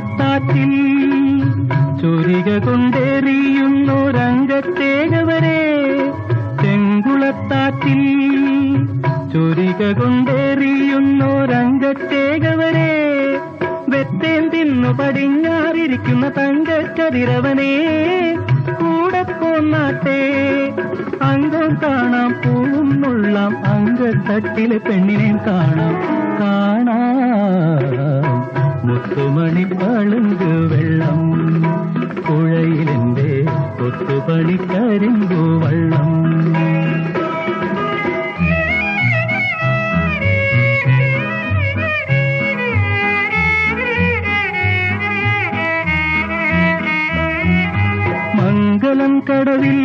ചെങ്കുളത്താറ്റിൽ ചൊരിക കൊണ്ടേറിയുന്നോരംഗത്തേകവരെ, ചെങ്കുളത്താറ്റിൽ ചൊരിക കൊണ്ടേറിയുന്നോരംഗത്തേകവരെ, വെത്തേൻ തിന്നു പടിഞ്ഞാറിരിക്കുന്ന തങ്കക്കതിരവനെ കൂടെ പോന്നാട്ടെ. അംഗം കാണാം പൂവും നുള്ളാം, അങ്കത്തട്ടിലെ പെണ്ണിനെ കാണാം കാണാം. മുത്തുമണി പളുങ്ക് വെള്ളം പുഴയിലെന്റെ കൊത്തുപണി കരിമ്പു വള്ളം. മംഗലം കടവിൽ